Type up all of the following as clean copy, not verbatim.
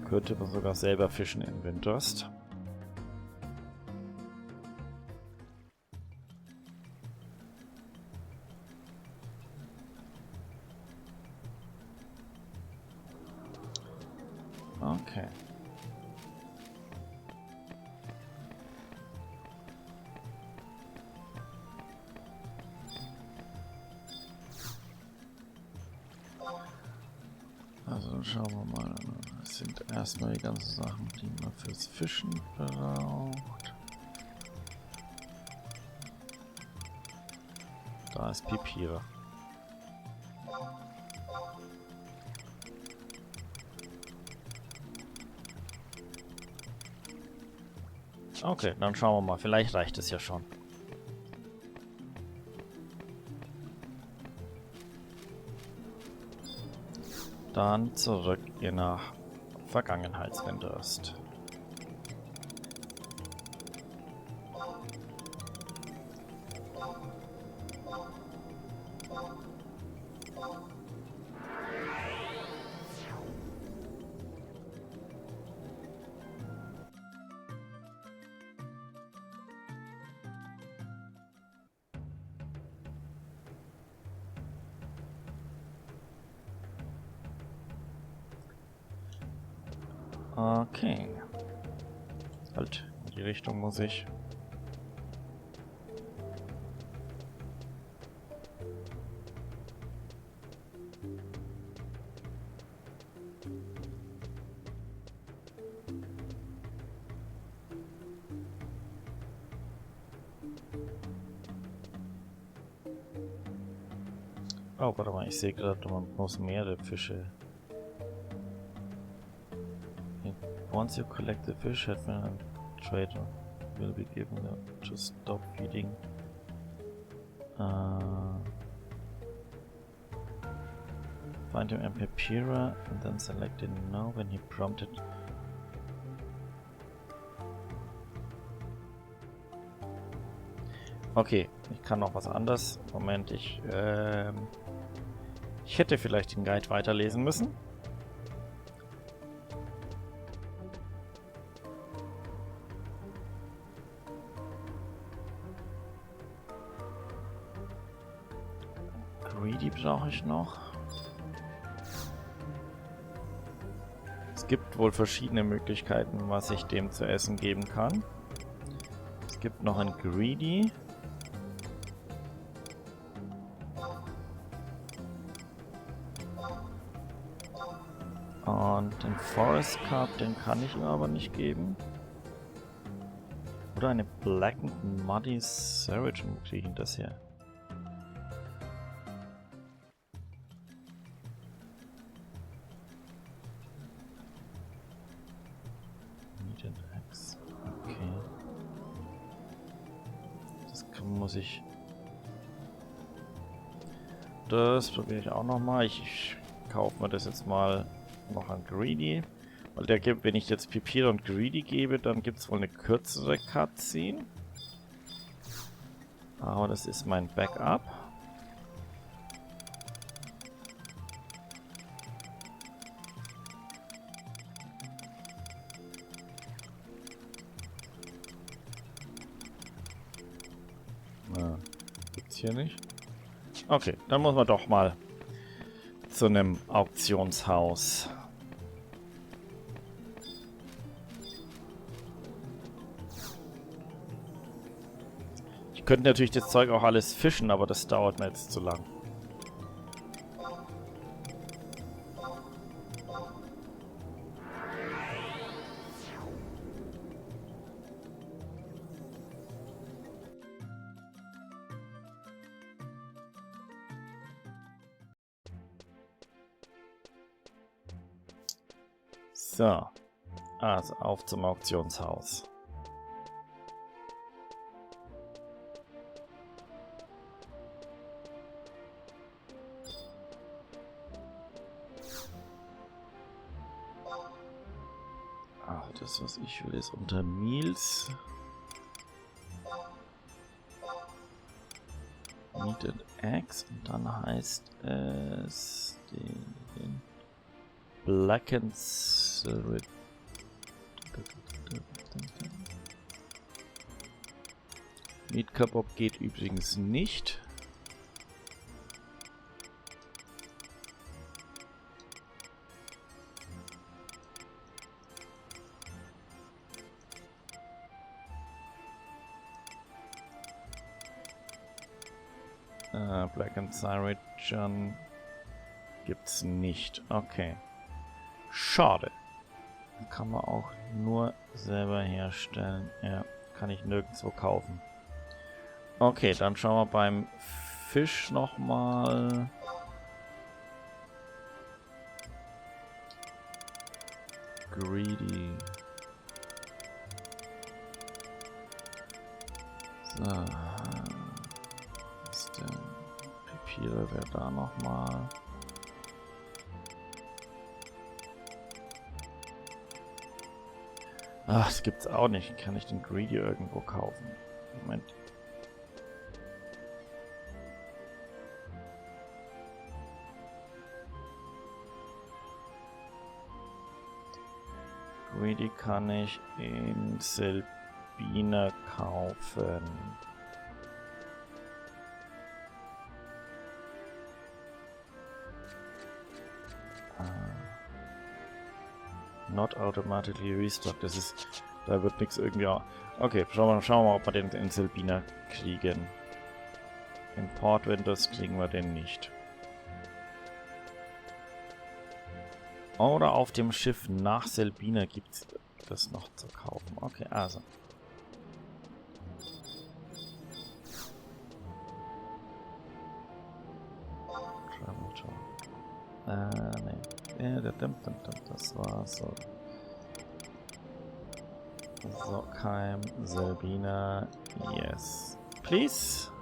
Könnte man sogar selber fischen in Windurst. Okay. Also dann schauen wir mal. Das sind erstmal die ganzen Sachen, die man fürs Fischen braucht. Da ist Papier. Okay, dann schauen wir mal. Vielleicht reicht es ja schon. Dann zurück nach Vergangenheits-Windurst. Okay. Halt, in die Richtung muss ich. Oh, warte mal, ich sehe gerade, man muss mehrere Fische. Once you collect the fish, admin and trader will be given to stop feeding. Find him and Papira and then select it now when he prompted. Okay, ich kann noch was anderes. Moment, ich hätte vielleicht den Guide weiterlesen müssen. Greedy brauche ich noch. Es gibt wohl verschiedene Möglichkeiten, was ich dem zu essen geben kann. Es gibt noch ein Greedy. Und den Forest Carp, den kann ich ihm aber nicht geben. Oder eine Blackened Muddy Savage. Wo kriege ich denn das her? Okay. Das muss ich. Das probiere ich auch nochmal. Ich kaufe mir das jetzt mal noch an Greedy. Weil der gibt, wenn ich jetzt Pipir und Greedy gebe, dann gibt es wohl eine kürzere Cutscene. Aber das ist mein Backup. Gibt's hier nicht? Okay, dann muss man doch mal zu einem Auktionshaus. Ich könnte natürlich das Zeug auch alles fischen, aber das dauert mir jetzt zu lang. So, also auf zum Auktionshaus. Also das, was ich will, ist unter Meals. Meat and Eggs und dann heißt es den Blackened Meat Kebab geht übrigens nicht. Black and Syrian gibt's nicht. Okay. Schade. Kann man auch nur selber herstellen. Ja, kann ich nirgendwo kaufen. Okay, dann schauen wir beim Fisch nochmal. Greedy. So. Was ist denn? Papiere wäre da nochmal. Ach, das gibt's auch nicht. Kann ich den Greedy irgendwo kaufen? Moment. Greedy kann ich in Selbina kaufen. Not automatically restock. Das ist. Da wird nichts irgendwie. Okay, schauen wir mal, ob wir den in Selbina kriegen. In Port Windurst kriegen wir den nicht. Oder auf dem Schiff nach Selbina gibt es das noch zu kaufen. Okay, also. Travel Talk. Nee. Das war so. Sockheim, Selbina, yes. Please.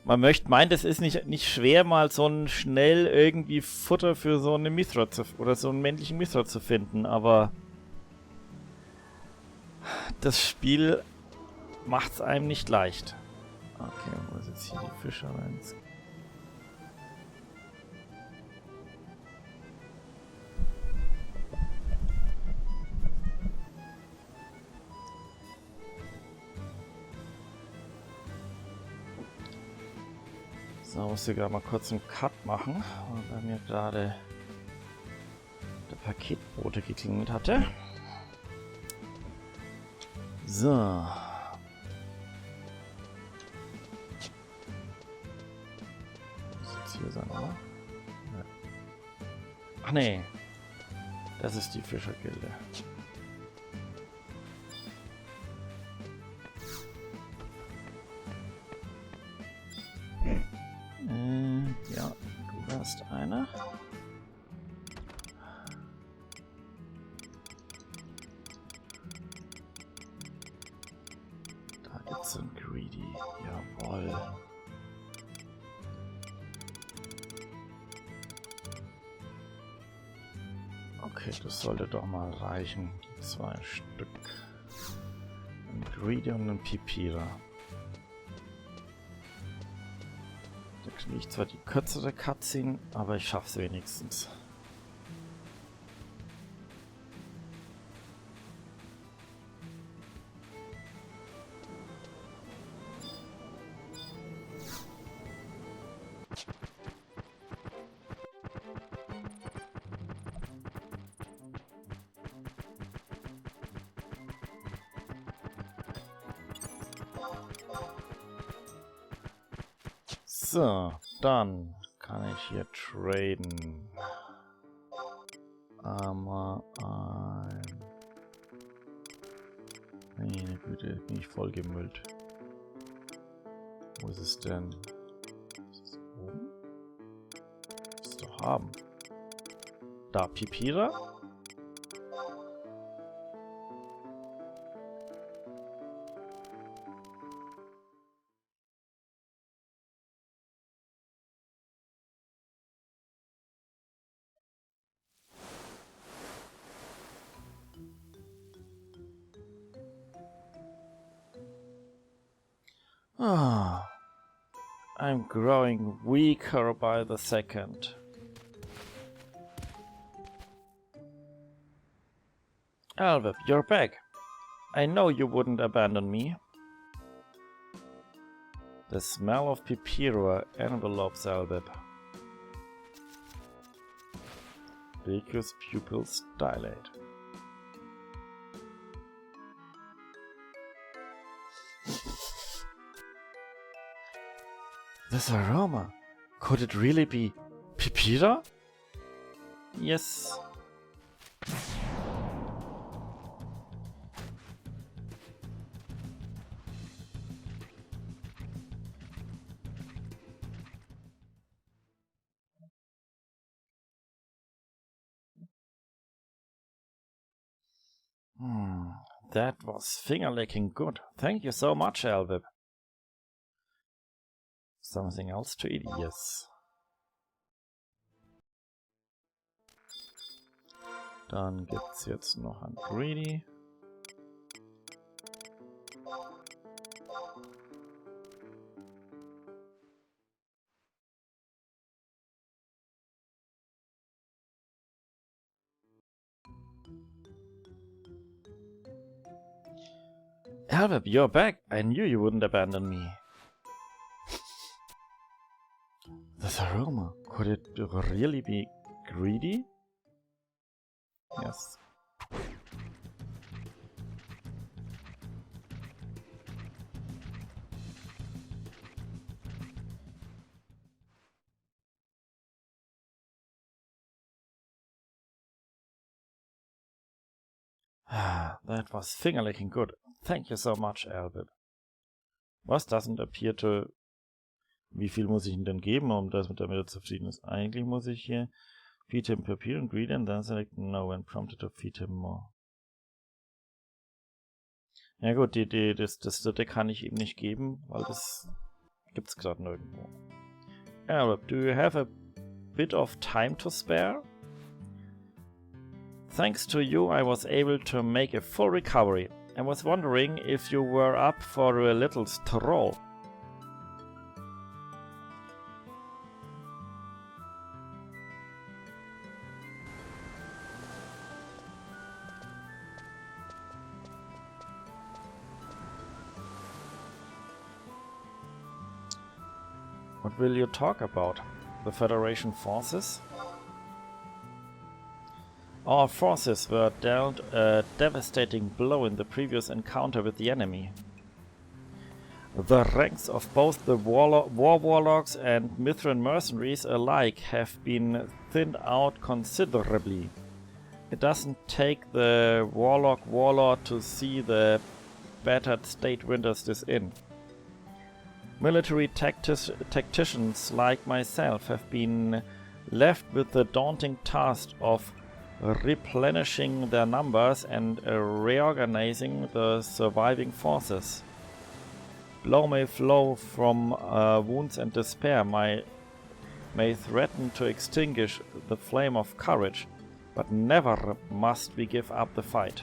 Man meint, es ist nicht schwer, mal so ein schnell irgendwie Futter für so eine Mithra oder so einen männlichen Mithra zu finden, aber das Spiel macht es einem nicht leicht. Okay, wo ist jetzt hier die Fischer rein? So, muss hier gerade mal kurz einen Cut machen, weil mir gerade der Paketbote geklingelt hatte. So. Muss jetzt hier sein, oder? Ja. Ach nee. Das ist die Fischergilde. Ja, du warst einer. Da gibt's einen Greedy. Jawohl. Okay, das sollte doch mal reichen. 2 Stück. Ein Greedy und ein Pipira. Da kriege ich zwar die kürzere Cutscene, aber ich schaff's wenigstens. So, dann kann ich hier traden. Armor ein. Meine Güte, bin ich voll gemüllt. Wo ist es denn? Ist es oben? Muss es doch haben. Da, Pipira. Ah, I'm growing weaker by the second. Elvip, you're back. I know you wouldn't abandon me. The smell of Pipirua envelopes Elvip. Lekho's pupils dilate. This aroma, could it really be Pipira? Yes. That was finger-licking good. Thank you so much, Elvip. Something else to eat? Yes. Dann gibt's jetzt noch ein Greedy. Elvip, you're back. I knew you wouldn't abandon me. This aroma, could it really be greedy? Yes. That was finger-licking good. Thank you so much, Elvip. Was doesn't appear to... Wie viel muss ich ihm denn geben, um das mit damit er zufrieden ist? Eigentlich muss ich hier feed him Papir and greed and then select no when prompted to feed him more. Ja gut, das dritte kann ich ihm nicht geben, weil das gibt's gerade nirgendwo. Elvip, do you have a bit of time to spare? Thanks to you, I was able to make a full recovery. I was wondering if you were up for a little stroll. What will you talk about? The Federation forces? Our forces were dealt a devastating blow in the previous encounter with the enemy. The ranks of both the war warlocks and Mithran mercenaries alike have been thinned out considerably. It doesn't take the warlord to see the battered state Windurst is in. Military tacticians like myself have been left with the daunting task of replenishing their numbers and reorganizing the surviving forces. Blow may flow from wounds and despair, may threaten to extinguish the flame of courage, but never must we give up the fight.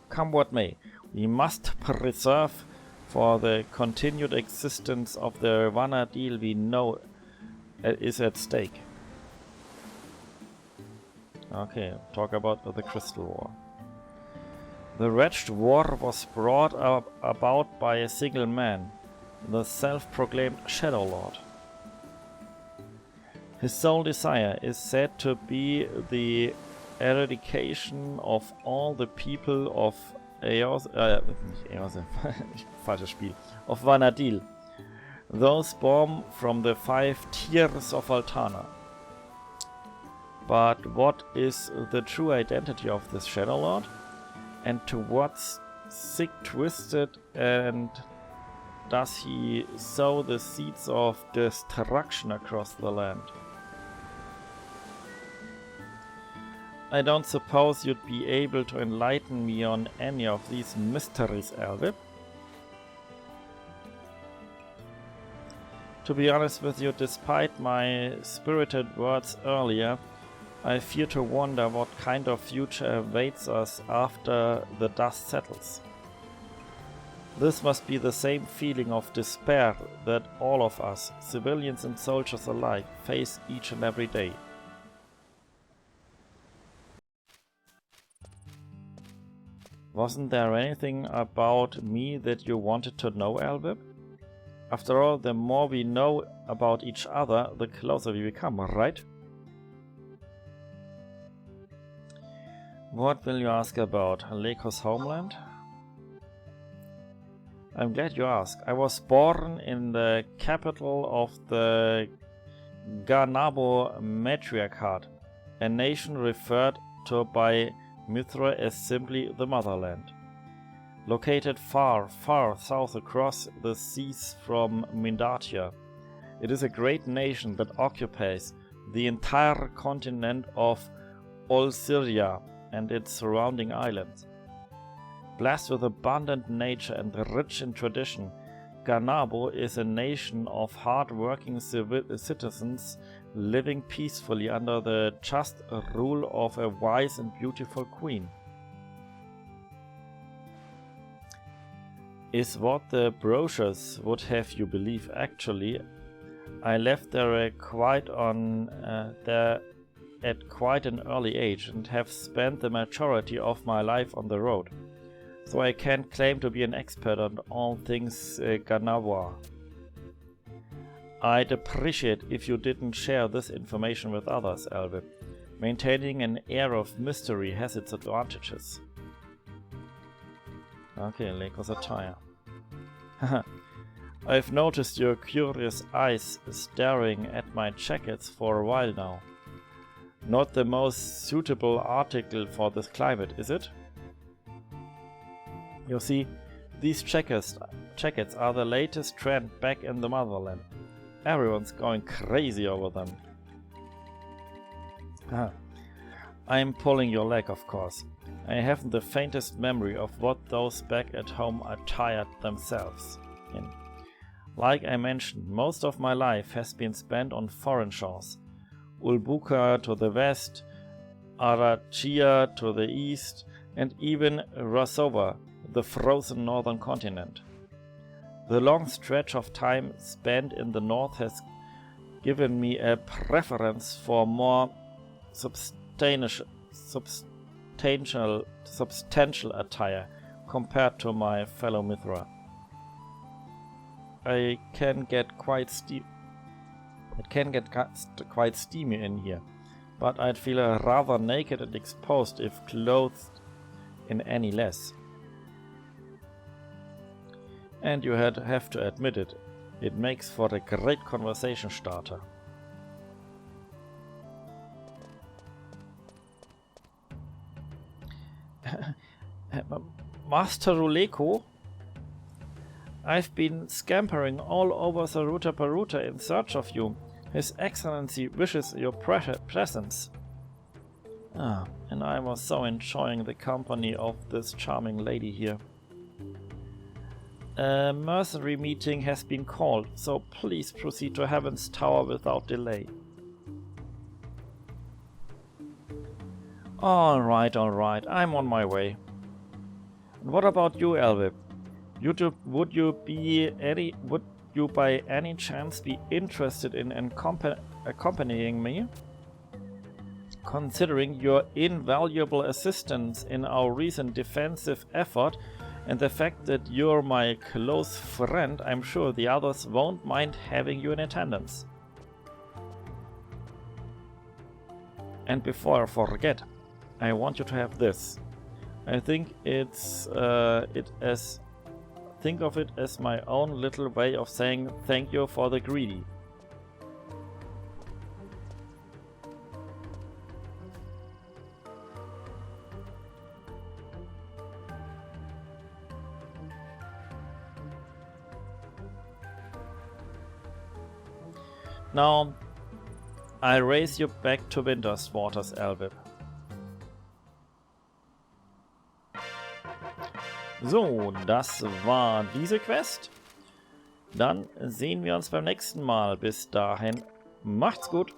Come what may, we must preserve for the continued existence of the Vanadil we know is at stake. Okay, talk about the Crystal War. The wretched war was brought about by a single man, the self-proclaimed Shadow Lord. His sole desire is said to be the eradication of all the people of falsches Spiel, of Vanadil, those born from the 5 tiers of Altana. But what is the true identity of this Shadow Lord? And to what sick twisted and does he sow the seeds of destruction across the land? I don't suppose you'd be able to enlighten me on any of these mysteries, Elvip. To be honest with you, despite my spirited words earlier, I fear to wonder what kind of future awaits us after the dust settles. This must be the same feeling of despair that all of us, civilians and soldiers alike, face each and every day. Wasn't there anything about me that you wanted to know, Elvib? After all, the more we know about each other, the closer we become, right? What will you ask about? Lekho's homeland? I'm glad you asked. I was born in the capital of the Ganabo matriarchate, a nation referred to by Mithra as simply the motherland. Located far, far south across the seas from Mindatia, it is a great nation that occupies the entire continent of Olsyria and its surrounding islands. Blessed with abundant nature and rich in tradition, Ganabo is a nation of hard-working citizens living peacefully under the just rule of a wise and beautiful queen. Is what the brochures would have you believe actually. I left there at quite an early age and have spent the majority of my life on the road, so I can't claim to be an expert on all things Ganabo. I'd appreciate if you didn't share this information with others, Elvib. Maintaining an air of mystery has its advantages. Okay, Lekho's attire. I've noticed your curious eyes staring at my jackets for a while now. Not the most suitable article for this climate, is it? You see, these jackets are the latest trend back in the motherland. Everyone's going crazy over them. I'm pulling your leg, of course. I haven't the faintest memory of what those back at home attired themselves in. Like I mentioned, most of my life has been spent on foreign shores. Ulbuka to the west, Arachia to the east, and even Rasova, the frozen northern continent. The long stretch of time spent in the north has given me a preference for more substantial attire compared to my fellow Mithra. It can get quite steamy in here, but I'd feel rather naked and exposed if clothed in any less. And you have to admit it, it makes for a great conversation starter. Master Lekho, I've been scampering all over Saruta Paruta in search of you. His Excellency wishes your presence. And I was so enjoying the company of this charming lady here. A mercenary meeting has been called, so please proceed to Heaven's Tower without delay. Alright, I'm on my way. And what about you, Elvib? Would you by any chance be interested in accompanying me? Considering your invaluable assistance in our recent defensive effort, and the fact that you're my close friend, I'm sure the others won't mind having you in attendance. And before I forget, I want you to have this. I think think of it as my own little way of saying thank you for the greedy. Now, I'll race you back to Windurst waters, Elvib. So, das war diese Quest. Dann sehen wir uns beim nächsten Mal. Bis dahin, macht's gut.